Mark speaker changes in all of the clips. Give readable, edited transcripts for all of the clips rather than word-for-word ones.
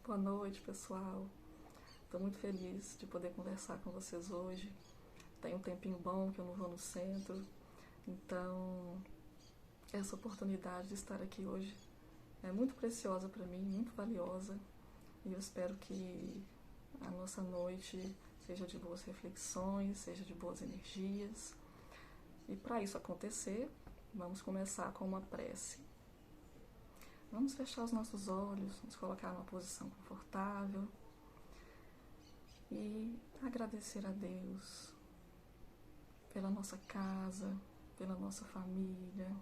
Speaker 1: Boa noite, pessoal. Estou muito feliz de poder conversar com vocês hoje. Tem um tempinho bom que eu não vou no centro, então essa oportunidade de estar aqui hoje é muito preciosa para mim, muito valiosa, e eu espero que a nossa noite seja de boas reflexões, seja de boas energias. E para isso acontecer, vamos começar com uma prece. Vamos fechar os nossos olhos, nos colocar numa posição confortável e agradecer a Deus pela nossa casa, pela nossa família,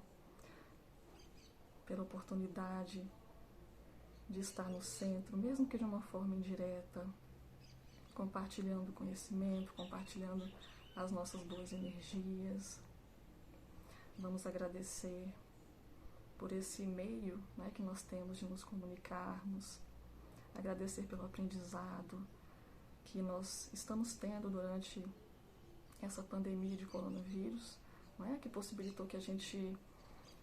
Speaker 1: pela oportunidade de estar no centro, mesmo que de uma forma indireta, compartilhando conhecimento, compartilhando as nossas boas energias. Vamos agradecer por esse meio, né, que nós temos de nos comunicarmos, agradecer pelo aprendizado que nós estamos tendo durante essa pandemia de coronavírus, né, que possibilitou que a gente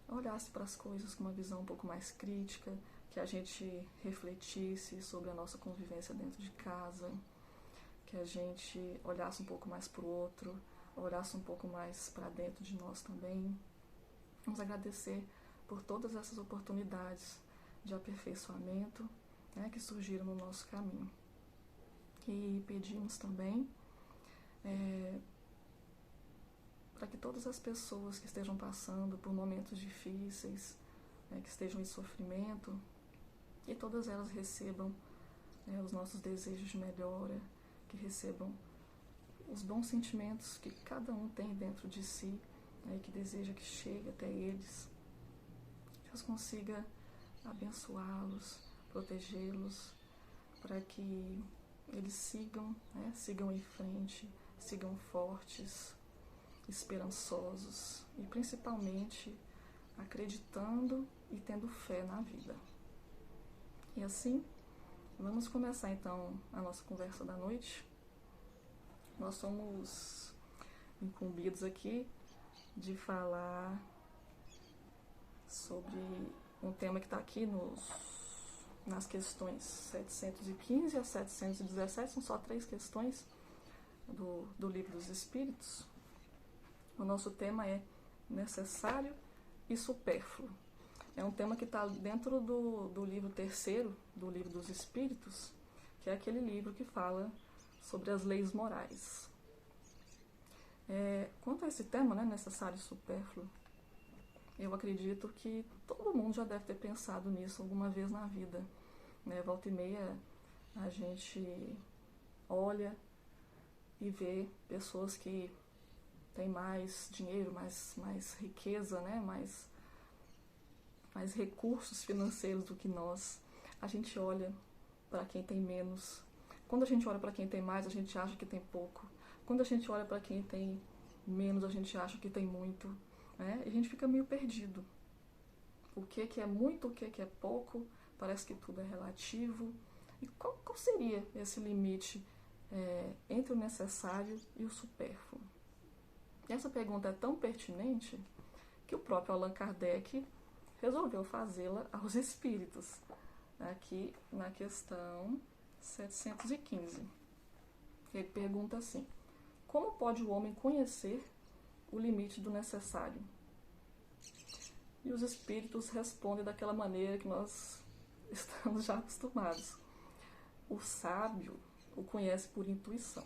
Speaker 1: olhasse para as coisas com uma visão um pouco mais crítica, que a gente refletisse sobre a nossa convivência dentro de casa, que a gente olhasse um pouco mais para o outro, olhasse um pouco mais para dentro de nós também. Vamos agradecer por todas essas oportunidades de aperfeiçoamento, né, que surgiram no nosso caminho. E pedimos também para que todas as pessoas que estejam passando por momentos difíceis, né, que estejam em sofrimento, que todas elas recebam, né, os nossos desejos de melhora, que recebam os bons sentimentos que cada um tem dentro de si, né, e que deseja que chegue até eles. Deus consiga abençoá-los, protegê-los, para que eles sigam, né, sigam em frente, sigam fortes, esperançosos e principalmente acreditando e tendo fé na vida. E assim, vamos começar então a nossa conversa da noite. Nós somos incumbidos aqui de falar sobre um tema que está aqui nas questões 715 a 717, são só 3 questões do Livro dos Espíritos. O nosso tema é necessário e supérfluo. É um tema que está dentro do livro terceiro do Livro dos Espíritos, que é aquele livro que fala sobre as leis morais. Quanto a esse tema, né, necessário e supérfluo, eu acredito que todo mundo já deve ter pensado nisso alguma vez na vida, né? Volta e meia a gente olha e vê pessoas que têm mais dinheiro, mais riqueza, né? mais recursos financeiros do que nós. A gente olha para quem tem menos. Quando a gente olha para quem tem mais, a gente acha que tem pouco. Quando a gente olha para quem tem menos, a gente acha que tem muito. Né? E a gente fica meio perdido. O que é muito, o que é pouco, parece que tudo é relativo. E qual seria esse limite entre o necessário e o supérfluo? Essa pergunta é tão pertinente que o próprio Allan Kardec resolveu fazê-la aos espíritos, aqui na questão 715. Ele pergunta assim: como pode o homem conhecer o limite do necessário? E os espíritos respondem daquela maneira que nós estamos já acostumados. O sábio o conhece por intuição.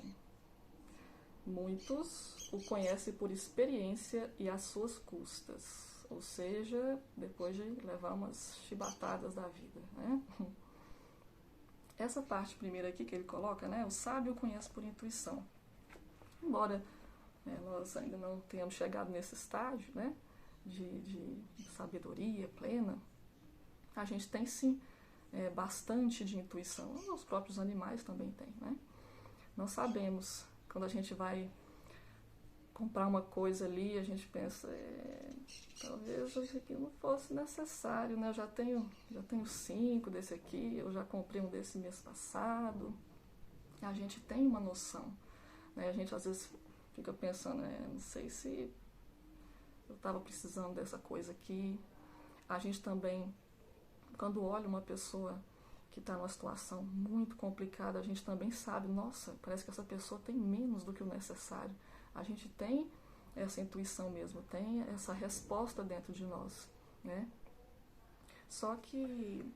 Speaker 1: Muitos o conhecem por experiência e às suas custas, ou seja, depois de levar umas chibatadas da vida, né? Essa parte primeira aqui que ele coloca, né, o sábio o conhece por intuição. Embora nós ainda não tenhamos chegado nesse estágio, né, de sabedoria plena, a gente tem sim bastante de intuição. Os próprios animais também têm, né? Nós sabemos, quando a gente vai comprar uma coisa ali, a gente pensa, talvez isso aqui não fosse necessário, né? Eu já tenho 5 desse aqui, eu já comprei um desse mês passado. A gente tem uma noção, né? A gente às vezes fica pensando, não sei se eu estava precisando dessa coisa aqui. A gente também, quando olha uma pessoa que está numa situação muito complicada, a gente também sabe, nossa, parece que essa pessoa tem menos do que o necessário. A gente tem essa intuição mesmo, tem essa resposta dentro de nós, né? Só que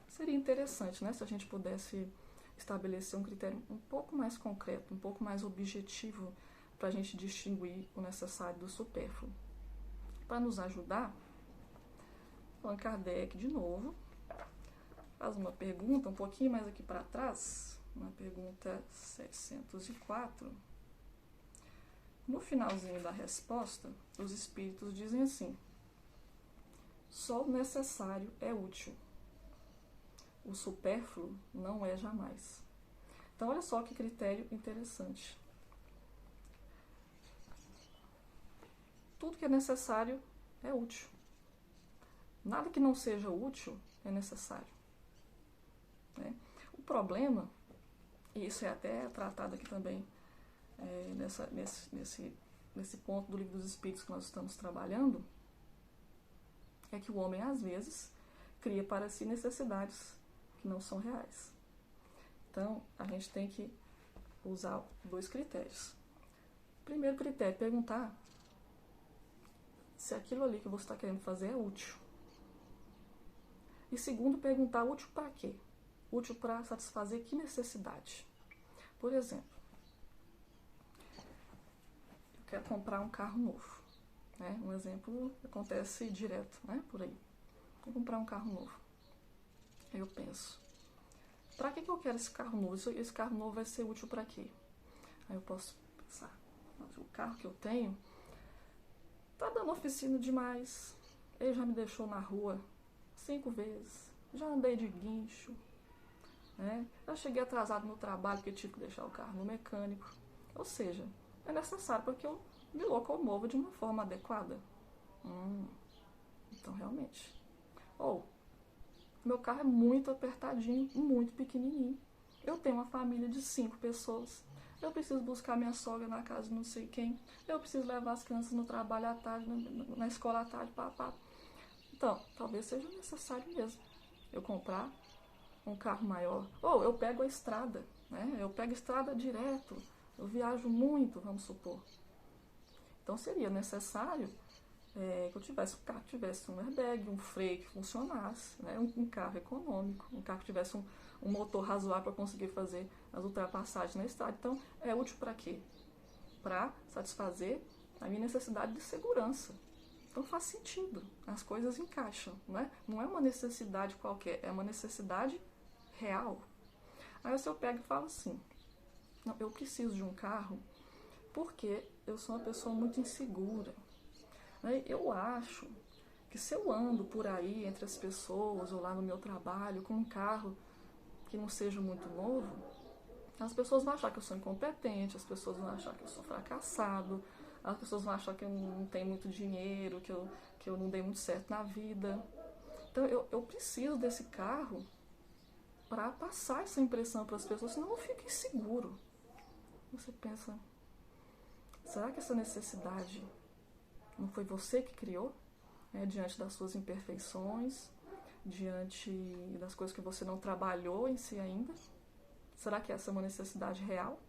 Speaker 1: seria interessante, né, se a gente pudesse estabelecer um critério um pouco mais concreto, um pouco mais objetivo para a gente distinguir o necessário do supérfluo. Para nos ajudar, Allan Kardec, de novo, faz uma pergunta um pouquinho mais aqui para trás, uma pergunta 704. No finalzinho da resposta, os espíritos dizem assim: só o necessário é útil, o supérfluo não é jamais. Então, olha só que critério interessante. Tudo que é necessário é útil. Nada que não seja útil é necessário, né? O problema, e isso é até tratado aqui também nesse ponto do Livro dos Espíritos que nós estamos trabalhando, é que o homem, às vezes, cria para si necessidades que não são reais. Então, a gente tem que usar 2 critérios. Primeiro critério, perguntar se aquilo ali que você está querendo fazer é útil. E segundo, perguntar útil para quê? Útil para satisfazer que necessidade? Por exemplo, eu quero comprar um carro novo, né? Um exemplo que acontece direto, né? Por aí. Vou comprar um carro novo. Aí eu penso, para que eu quero esse carro novo? Esse carro novo vai ser útil para quê? Aí eu posso pensar, o carro que eu tenho tá dando oficina demais, ele já me deixou na rua 5 vezes, já andei de guincho, né? Já cheguei atrasado no trabalho porque tive que deixar o carro no mecânico. Ou seja, é necessário para que eu me locomova de uma forma adequada. Então, realmente. Ou, meu carro é muito apertadinho, muito pequenininho. Eu tenho uma família de 5 pessoas. Eu preciso buscar minha sogra na casa de não sei quem. Eu preciso levar as crianças no trabalho à tarde, na escola à tarde, papá. Então, talvez seja necessário mesmo eu comprar um carro maior. Ou eu pego a estrada, né? Eu pego a estrada direto. Eu viajo muito, vamos supor. Então, seria necessário que eu tivesse um carro que tivesse um airbag, um freio que funcionasse, né? Um carro econômico, um carro que tivesse um motor razoável para conseguir fazer as ultrapassagens na estrada. Então, é útil para quê? Para satisfazer a minha necessidade de segurança. Então faz sentido, as coisas encaixam, né? Não é uma necessidade qualquer, é uma necessidade real. Aí se eu pego e falo assim, não, eu preciso de um carro porque eu sou uma pessoa muito insegura, né? Eu acho que se eu ando por aí entre as pessoas ou lá no meu trabalho com um carro que não seja muito novo, as pessoas vão achar que eu sou incompetente, as pessoas vão achar que eu sou fracassado, as pessoas vão achar que eu não tenho muito dinheiro, que eu não dei muito certo na vida. Então eu preciso desse carro para passar essa impressão para as pessoas, senão eu fico inseguro. Você pensa, será que essa necessidade não foi você que criou? Diante das suas imperfeições, diante das coisas que você não trabalhou em si ainda? Será que essa é uma necessidade real?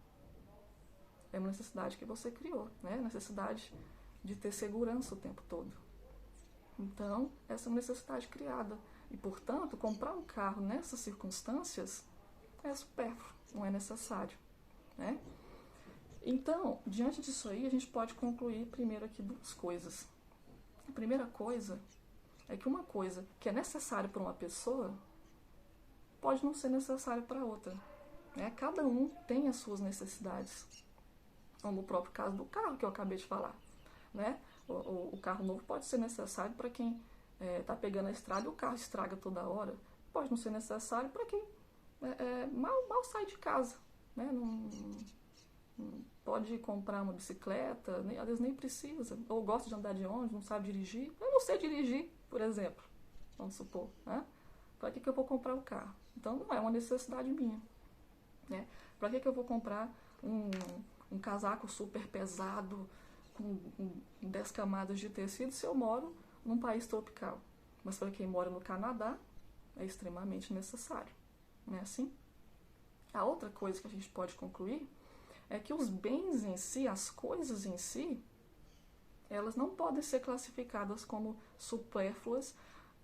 Speaker 1: É uma necessidade que você criou, né? Necessidade de ter segurança o tempo todo. Então, essa é uma necessidade criada. E, portanto, comprar um carro nessas circunstâncias é supérfluo, não é necessário, né? Então, diante disso aí, a gente pode concluir primeiro aqui 2 coisas. A primeira coisa é que uma coisa que é necessária para uma pessoa pode não ser necessária para outra, né? Cada um tem as suas necessidades. Como o próprio caso do carro que eu acabei de falar, né? O carro novo pode ser necessário para quem está pegando a estrada e o carro estraga toda hora. Pode não ser necessário para quem mal sai de casa, né? Não pode comprar uma bicicleta, às vezes nem precisa, ou gosta de andar de ônibus, não sabe dirigir. Eu não sei dirigir, por exemplo, vamos supor, né? Para que eu vou comprar o carro? Então não é uma necessidade minha, né? Para que eu vou comprar um casaco super pesado, com 10 camadas de tecido, se eu moro num país tropical? Mas para quem mora no Canadá, é extremamente necessário, não é assim? A outra coisa que a gente pode concluir é que os bens em si, as coisas em si, elas não podem ser classificadas como supérfluas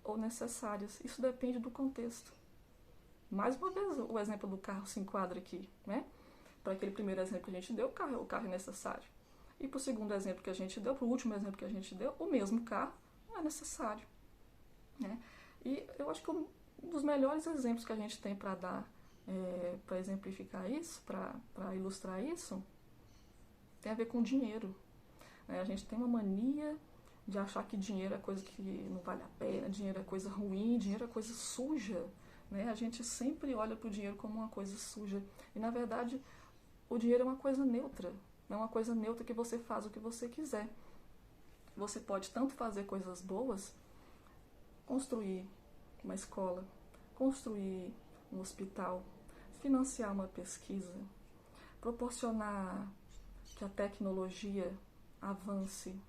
Speaker 1: ou necessárias. Isso depende do contexto. Mais uma vez, o exemplo do carro se enquadra aqui, né? Para aquele primeiro exemplo que a gente deu, o carro é necessário. E para o segundo exemplo que a gente deu, para o último exemplo que a gente deu, o mesmo carro não é necessário, né? E eu acho que um dos melhores exemplos que a gente tem para dar, para exemplificar isso, para ilustrar isso, tem a ver com dinheiro. A gente tem uma mania de achar que dinheiro é coisa que não vale a pena, dinheiro é coisa ruim, dinheiro é coisa suja, né? A gente sempre olha para o dinheiro como uma coisa suja. E, na verdade, o dinheiro é uma coisa neutra. É uma coisa neutra que você faz o que você quiser. Você pode tanto fazer coisas boas, construir uma escola, construir um hospital, financiar uma pesquisa, proporcionar que a tecnologia avance.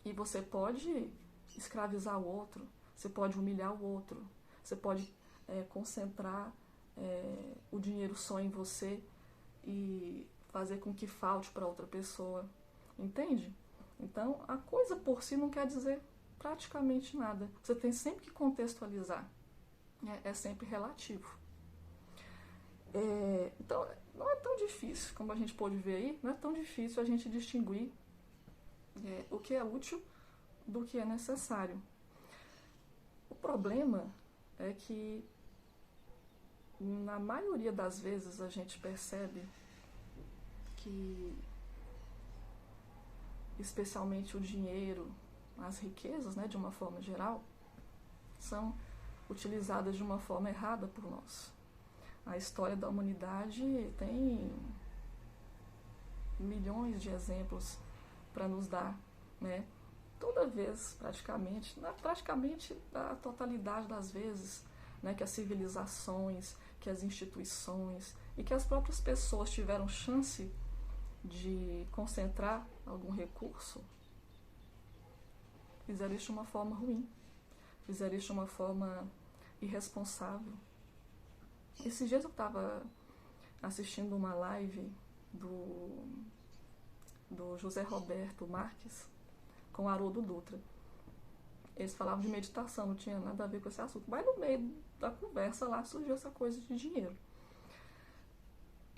Speaker 1: E você pode escravizar o outro, você pode humilhar o outro, você pode concentrar o dinheiro só em você e fazer com que falte para outra pessoa. Entende? Então, a coisa por si não quer dizer praticamente nada. Você tem sempre que contextualizar. É sempre relativo. Então, não é tão difícil, como a gente pôde ver aí, não é tão difícil a gente distinguir o que é útil do que é necessário. O problema é que, na maioria das vezes, a gente percebe que, especialmente o dinheiro, as riquezas, né, de uma forma geral, são utilizadas de uma forma errada por nós. A história da humanidade tem milhões de exemplos para nos dar, né? Toda vez, praticamente a totalidade das vezes, né, que as civilizações, que as instituições e que as próprias pessoas tiveram chance de concentrar algum recurso, fizeram isso de uma forma ruim, fizeram isso de uma forma irresponsável. Esses dias eu estava assistindo uma live do José Roberto Marques com o Haroldo Dutra. Eles falavam de meditação, não tinha nada a ver com esse assunto, mas no meio da conversa lá surgiu essa coisa de dinheiro.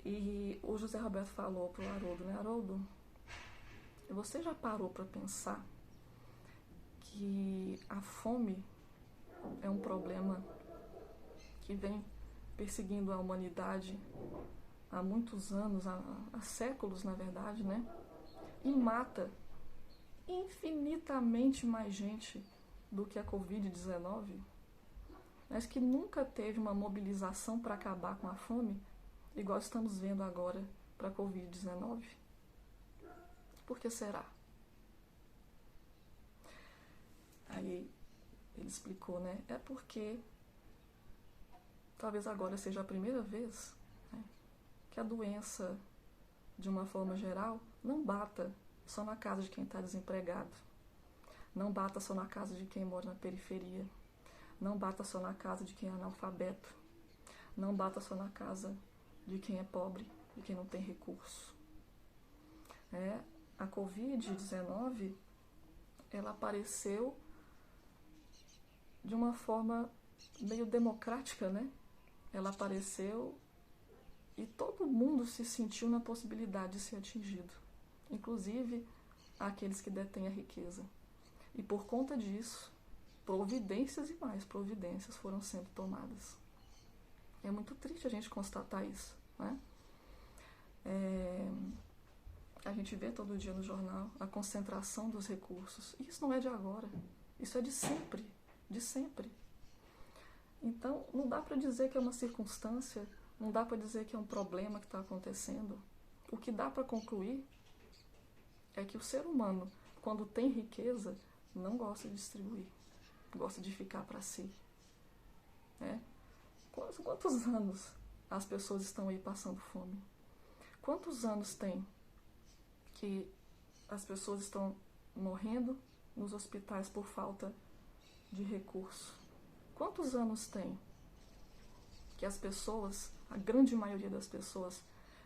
Speaker 1: E o José Roberto falou pro Haroldo, né? Haroldo, você já parou para pensar que a fome é um problema que vem perseguindo a humanidade há muitos anos, há séculos, na verdade, né? E mata infinitamente mais gente do que a Covid-19, mas que nunca teve uma mobilização para acabar com a fome, igual estamos vendo agora para a Covid-19. Por que será? Aí ele explicou, né? É porque talvez agora seja a primeira vez, né, que a doença, de uma forma geral, não bata só na casa de quem está desempregado, não bata só na casa de quem mora na periferia, não bata só na casa de quem é analfabeto, não bata só na casa de quem é pobre, de quem não tem recurso. A Covid-19, ela apareceu de uma forma meio democrática, né? Ela apareceu e todo mundo se sentiu na possibilidade de ser atingido, inclusive aqueles que detêm a riqueza. E por conta disso, providências e mais providências foram sendo tomadas. É muito triste a gente constatar isso, né? A gente vê todo dia no jornal a concentração dos recursos. E isso não é de agora, isso é de sempre, de sempre. Então, não dá para dizer que é uma circunstância, não dá para dizer que é um problema que está acontecendo. O que dá para concluir é que o ser humano, quando tem riqueza, não gosta de distribuir, gosta de ficar para si. Quantos anos as pessoas estão aí passando fome? Quantos anos tem que as pessoas estão morrendo nos hospitais por falta de recurso? Quantos anos tem que as pessoas, a grande maioria das pessoas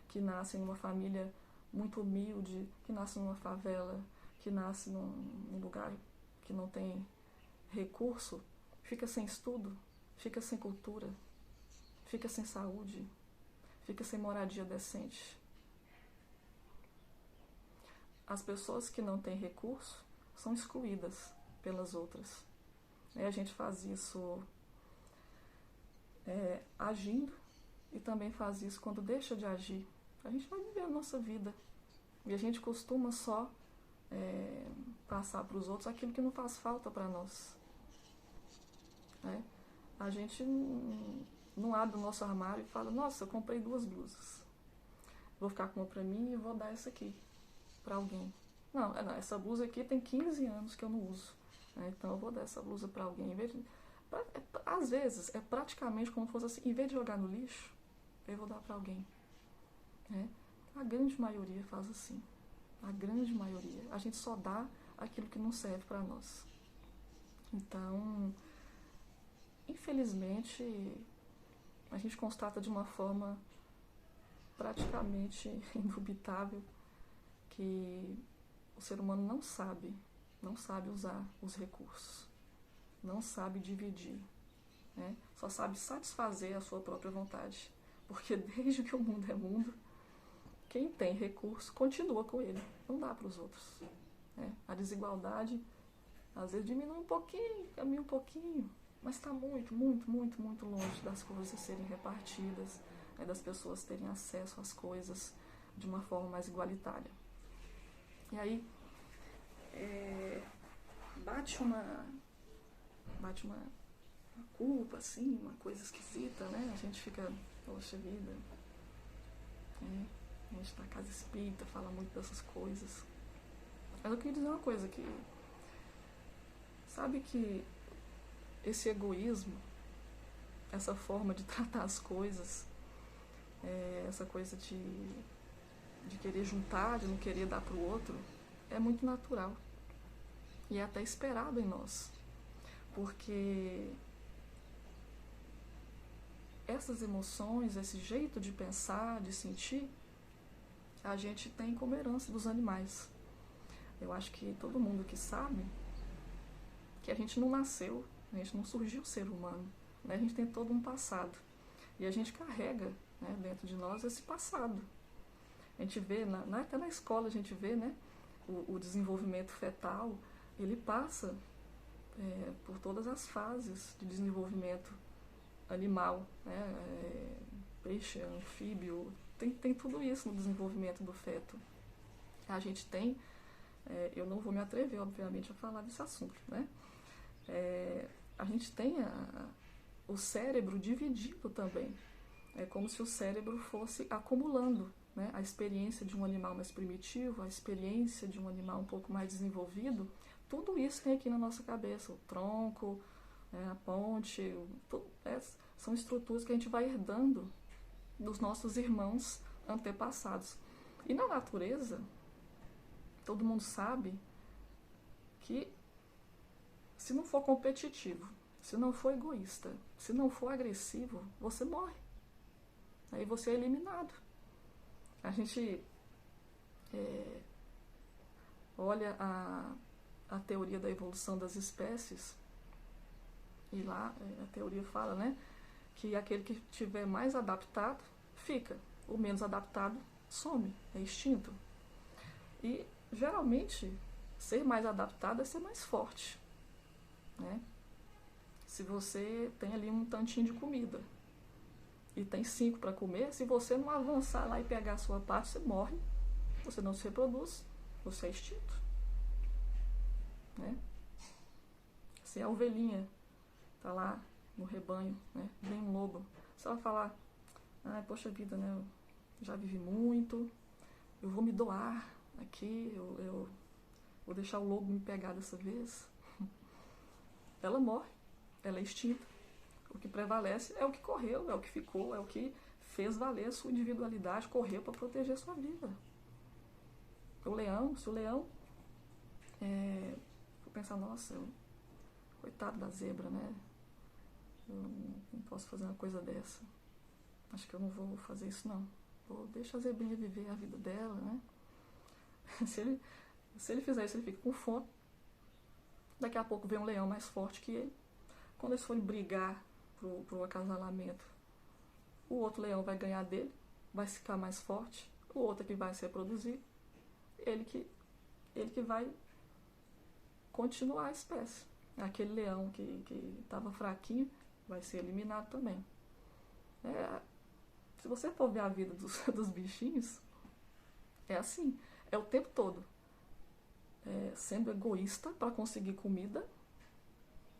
Speaker 1: que nascem numa família muito humilde, que nascem numa favela, que nascem num lugar que não tem recurso, fica sem estudo, fica sem cultura, fica sem saúde, fica sem moradia decente. As pessoas que não têm recurso são excluídas pelas outras. E a gente faz isso agindo e também faz isso quando deixa de agir. A gente vai viver a nossa vida e a gente costuma só passar para os outros aquilo que não faz falta para nós. A gente não abre o nosso armário e fala, nossa, eu comprei 2 blusas, vou ficar com uma para mim e vou dar essa aqui para alguém. Não, essa blusa aqui tem 15 anos que eu não uso, então eu vou dar essa blusa para alguém. Às vezes é praticamente como se fosse assim, em vez de jogar no lixo, eu vou dar para alguém. A grande maioria faz assim. A grande maioria. A gente só dá aquilo que não serve para nós. Então, infelizmente, a gente constata de uma forma praticamente indubitável que o ser humano não sabe usar os recursos, não sabe dividir, só sabe satisfazer a sua própria vontade, porque desde que o mundo é mundo, quem tem recurso continua com ele, não dá para os outros. A desigualdade às vezes diminui um pouquinho, caminha um pouquinho, mas está muito, muito, muito, muito longe das coisas serem repartidas, das pessoas terem acesso às coisas de uma forma mais igualitária. E aí bate uma culpa, assim, uma coisa esquisita, né? A gente fica, poxa vida, a gente tá na casa espírita, fala muito dessas coisas. Mas eu queria dizer uma coisa que, sabe que esse egoísmo, essa forma de tratar as coisas, essa coisa de querer juntar, de não querer dar para o outro, é muito natural. E é até esperado em nós. Porque essas emoções, esse jeito de pensar, de sentir, a gente tem como herança dos animais. Eu acho que todo mundo que sabe que a gente não nasceu, a gente não surgiu ser humano, a gente tem todo um passado. E a gente carrega, dentro de nós esse passado. A gente vê, até na escola a gente vê, o desenvolvimento fetal, ele passa por todas as fases de desenvolvimento animal, peixe, anfíbio, tem tudo isso no desenvolvimento do feto. A gente tem, eu não vou me atrever, obviamente, a falar desse assunto, a gente tem o cérebro dividido também. É como se o cérebro fosse acumulando, a experiência de um animal mais primitivo, a experiência de um animal um pouco mais desenvolvido. Tudo isso tem aqui na nossa cabeça, o tronco, a ponte, são estruturas que a gente vai herdando dos nossos irmãos antepassados. E na natureza, todo mundo sabe que se não for competitivo, se não for egoísta, se não for agressivo, você morre. Aí você é eliminado. A gente olha a teoria da evolução das espécies, e lá a teoria fala, que aquele que estiver mais adaptado fica, o menos adaptado some, é extinto. E geralmente ser mais adaptado é ser mais forte, Se você tem ali um tantinho de comida e tem 5 para comer, se você não avançar lá e pegar a sua parte, você morre, você não se reproduz, você é extinto. Se a ovelhinha está lá no rebanho, vem um lobo, se ela falar, poxa vida, eu já vivi muito, eu vou me doar aqui, eu vou deixar o lobo me pegar dessa vez, ela morre, ela é extinta. O que prevalece é o que correu, é o que ficou, é o que fez valer a sua individualidade, correu para proteger a sua vida. O leão, se o leão vou pensar, nossa, coitado da zebra, eu não posso fazer uma coisa dessa. acho que eu não vou fazer isso não. Deixa a zebrinha viver a vida dela, né? Se ele fizer isso, ele fica com fome. Daqui a pouco vem um leão mais forte que ele. Quando eles forem brigar pro acasalamento, o outro leão vai ganhar dele, vai ficar mais forte, o outro que vai se reproduzir, ele que vai continuar a espécie. Aquele leão que estava fraquinho vai ser eliminado também. Se você for ver a vida dos bichinhos, é assim, é o tempo todo. Sendo egoísta para conseguir comida,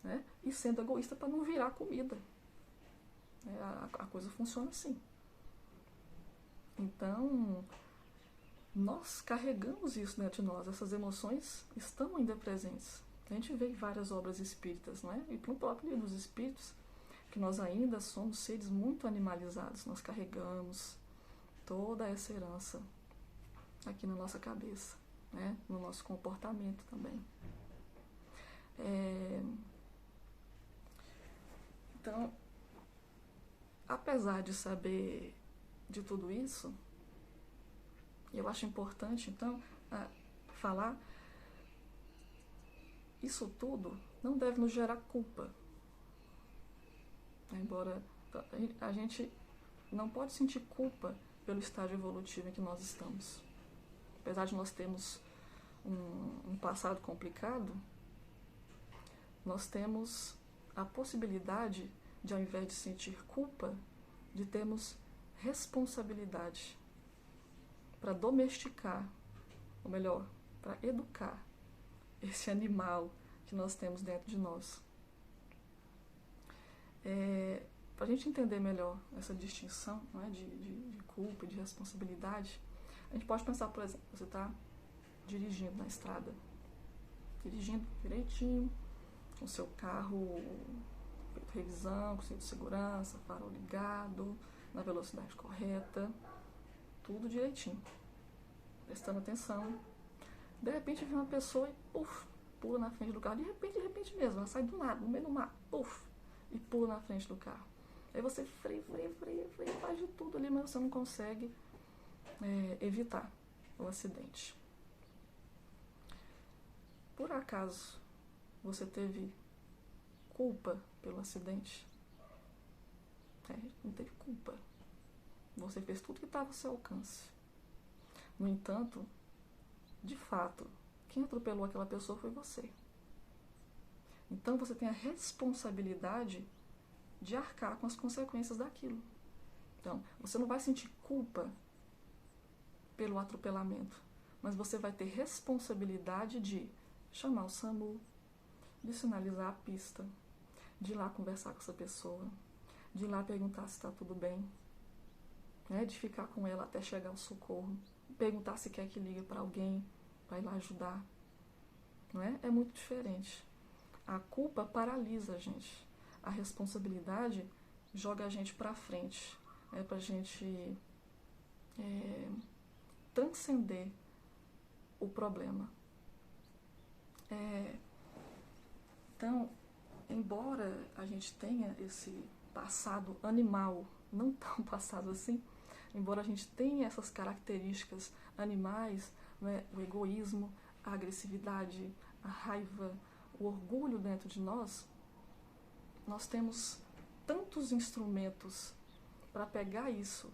Speaker 1: né? E sendo egoísta para não virar comida. A coisa funciona assim. Então, nós carregamos isso dentro de nós, essas emoções estão ainda presentes. A gente vê em várias obras espíritas, não é? E no próprio livro dos espíritos, que nós ainda somos seres muito animalizados, nós carregamos toda essa herança aqui na nossa cabeça, né? No nosso comportamento também. Então, apesar de saber de tudo isso, eu acho importante, então, falar, isso tudo não deve nos gerar culpa. Embora a gente não pode sentir culpa pelo estágio evolutivo em que nós estamos. Apesar de nós termos um passado complicado, nós temos a possibilidade de, ao invés de sentir culpa, de termos responsabilidade para domesticar, ou melhor, para educar esse animal que nós temos dentro de nós. Para a gente entender melhor essa distinção, não é, de culpa e de responsabilidade, a gente pode pensar, por exemplo, você está dirigindo na estrada, dirigindo direitinho, com seu carro feito revisão, com cinto de segurança, farol ligado, na velocidade correta, tudo direitinho, prestando atenção. De repente vem uma pessoa e pula na frente do carro, de repente mesmo, ela sai do nada, no meio do mar, e pula na frente do carro. Aí você freia, faz de tudo ali, mas você não consegue evitar o acidente. Por acaso você teve culpa pelo acidente? Não teve culpa. Você fez tudo que estava ao seu alcance. No entanto, de fato, quem atropelou aquela pessoa foi você. Então você tem a responsabilidade de arcar com as consequências daquilo. Então, você não vai sentir culpa pelo atropelamento, mas você vai ter responsabilidade de chamar o SAMU, de sinalizar a pista, de ir lá conversar com essa pessoa, de ir lá perguntar se está tudo bem, né? De ficar com ela até chegar o socorro, perguntar se quer que ligue para alguém, para ir lá ajudar. Não é? É muito diferente. A culpa paralisa a gente. A responsabilidade joga a gente para frente, para a gente transcender o problema. Então, embora a gente tenha esse passado animal, não tão passado assim, embora a gente tenha essas características animais, né, o egoísmo, a agressividade, a raiva, o orgulho dentro de nós temos tantos instrumentos para pegar isso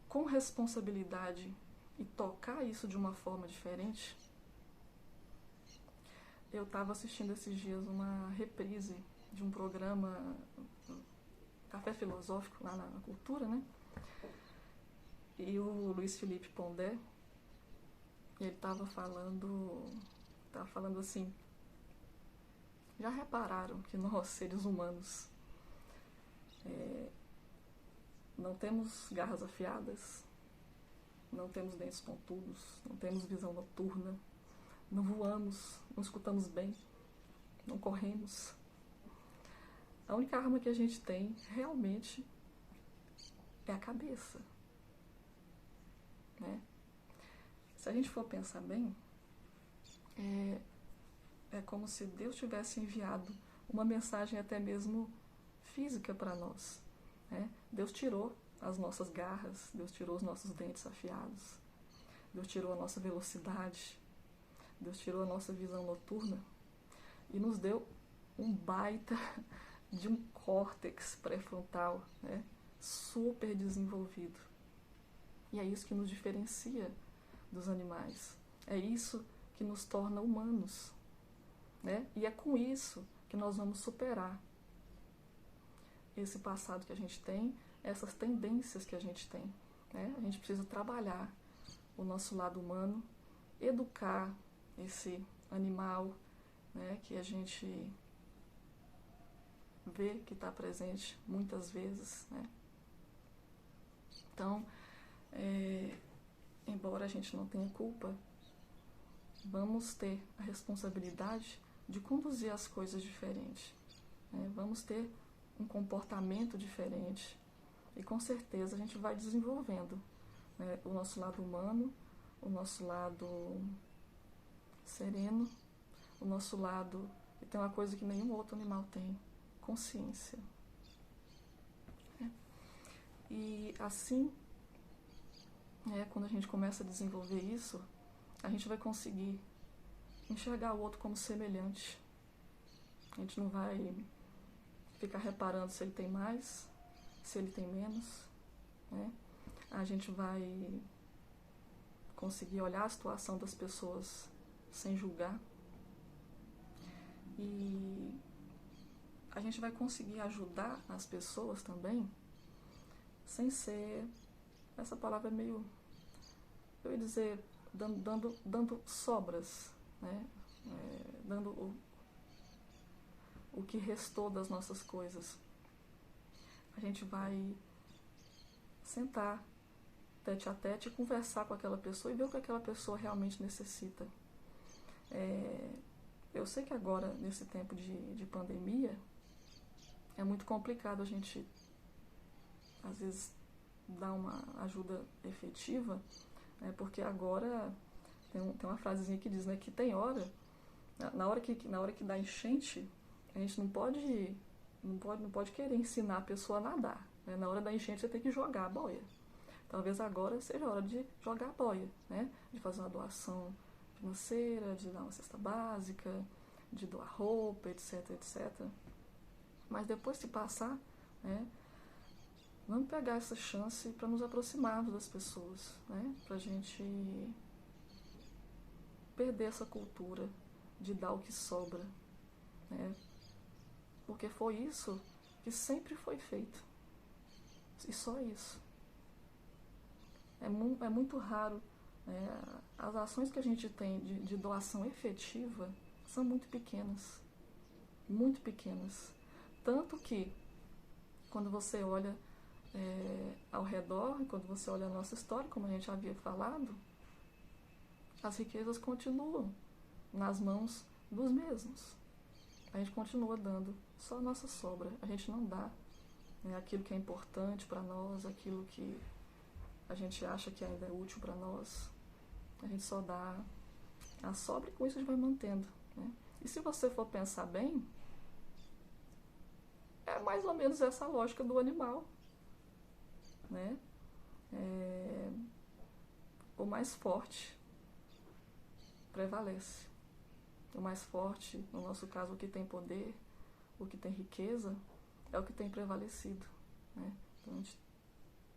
Speaker 1: com responsabilidade e tocar isso de uma forma diferente. Eu estava assistindo esses dias uma reprise de um programa Café Filosófico lá na Cultura, né? E o Luiz Felipe Pondé, ele estava falando assim: já repararam que nós, seres humanos, não temos garras afiadas, não temos dentes pontudos, não temos visão noturna, não voamos, não escutamos bem, não corremos. A única arma que a gente tem realmente é a cabeça, né? Se a gente for pensar bem, é como se Deus tivesse enviado uma mensagem até mesmo física para nós, né? Deus tirou as nossas garras, Deus tirou os nossos dentes afiados, Deus tirou a nossa velocidade, Deus tirou a nossa visão noturna e nos deu um baita de um córtex pré-frontal, né, super desenvolvido. E é isso que nos diferencia dos animais. É isso que nos torna humanos, né? E é com isso que nós vamos superar esse passado que a gente tem, essas tendências que a gente tem, né? A gente precisa trabalhar o nosso lado humano, educar esse animal, né, que a gente vê que está presente muitas vezes, né? Então, embora a gente não tenha culpa, vamos ter a responsabilidade de conduzir as coisas diferente, né? Vamos ter um comportamento diferente e com certeza a gente vai desenvolvendo, né, o nosso lado humano, o nosso lado sereno, o nosso lado, e tem uma coisa que nenhum outro animal tem, consciência. E assim, quando a gente começa a desenvolver isso, a gente vai conseguir enxergar o outro como semelhante. A gente não vai ficar reparando se ele tem mais, se ele tem menos, né? A gente vai conseguir olhar a situação das pessoas sem julgar. E a gente vai conseguir ajudar as pessoas também sem ser, essa palavra é meio, eu ia dizer, dando sobras, né? Dando o que restou das nossas coisas. A gente vai sentar tete a tete e conversar com aquela pessoa e ver o que aquela pessoa realmente necessita. Eu sei que agora, nesse tempo de pandemia, é muito complicado a gente, às vezes, dar uma ajuda efetiva, né, porque agora tem uma frasezinha que diz, né, que tem hora, na hora que dá enchente, a gente não pode querer ensinar a pessoa a nadar, né? Na hora da enchente você tem que jogar a boia. Talvez agora seja a hora de jogar a boia, né? De fazer uma doação financeira, de dar uma cesta básica, de doar roupa, etc, etc. Mas depois que passar, né, vamos pegar essa chance para nos aproximarmos das pessoas, né? Para a gente perder essa cultura de dar o que sobra, né? Porque foi isso que sempre foi feito. E só isso. É muito raro, né? As ações que a gente tem de doação efetiva são muito pequenas. Muito pequenas. Tanto que, quando você olha ao redor, quando você olha a nossa história, como a gente havia falado, as riquezas continuam nas mãos dos mesmos. A gente continua dando só a nossa sobra. A gente não dá, né, aquilo que é importante para nós, aquilo que a gente acha que ainda é útil para nós. A gente só dá a sobra e com isso a gente vai mantendo, né? E se você for pensar bem, é mais ou menos essa a lógica do animal, né? O mais forte prevalece. O mais forte, no nosso caso, o que tem poder, o que tem riqueza, é o que tem prevalecido, né? Durante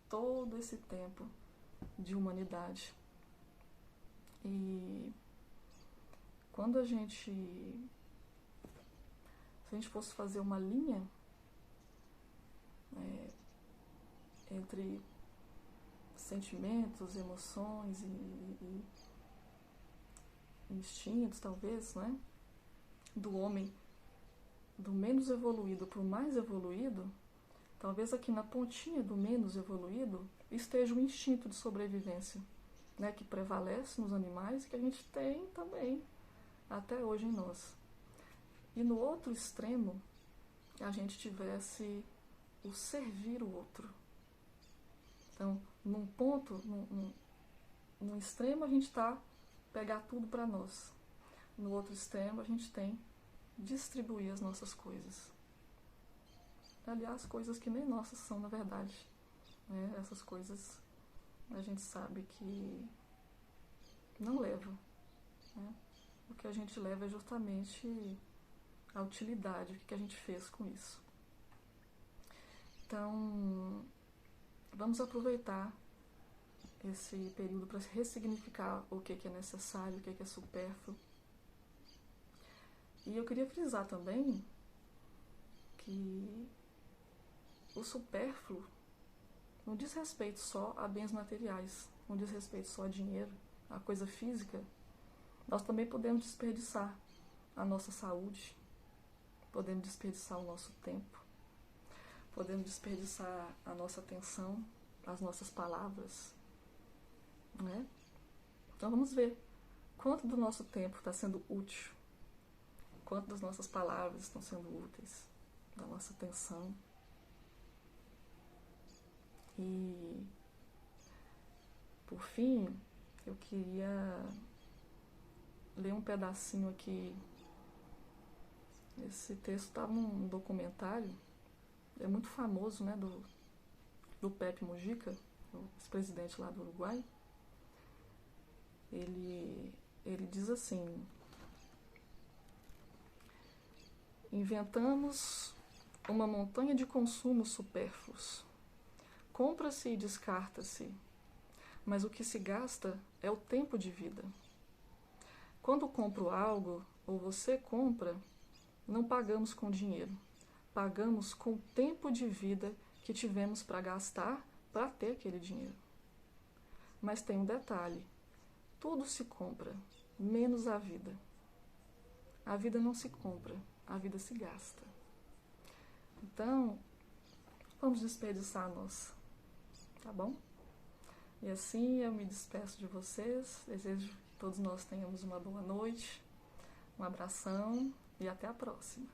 Speaker 1: todo esse tempo de humanidade. E quando se a gente fosse fazer uma linha entre sentimentos, emoções e instintos, talvez, né, do homem, do menos evoluído para o mais evoluído, talvez aqui na pontinha do menos evoluído esteja o instinto de sobrevivência, né, que prevalece nos animais e que a gente tem também até hoje em nós. E no outro extremo, a gente tivesse o servir o outro. Então, num ponto, num extremo a gente está pegar tudo para nós. No outro extremo a gente tem distribuir as nossas coisas. Aliás, coisas que nem nossas são, na verdade. né? Essas coisas a gente sabe que não leva, né? O que a gente leva é justamente a utilidade, o que a gente fez com isso. Então, vamos aproveitar esse período para ressignificar o que é necessário, o que é supérfluo. E eu queria frisar também que o supérfluo não diz respeito só a bens materiais, não diz respeito só a dinheiro, a coisa física. Nós também podemos desperdiçar a nossa saúde, podemos desperdiçar o nosso tempo, podemos desperdiçar a nossa atenção, as nossas palavras, né? Então vamos ver quanto do nosso tempo está sendo útil, quanto das nossas palavras estão sendo úteis, da nossa atenção. E, por fim, eu queria ler um pedacinho aqui. Esse texto estava num documentário, é muito famoso, né, do Pepe Mujica, o ex-presidente lá do Uruguai. Ele diz assim: inventamos uma montanha de consumos supérfluos. Compra-se e descarta-se, mas o que se gasta é o tempo de vida. Quando compro algo, ou você compra, não pagamos com dinheiro, pagamos com o tempo de vida que tivemos para gastar para ter aquele dinheiro. Mas tem um detalhe: tudo se compra, menos a vida. A vida não se compra, a vida se gasta. Então, vamos desperdiçar a nossa, tá bom? E assim eu me despeço de vocês, desejo que todos nós tenhamos uma boa noite, um abração e até a próxima.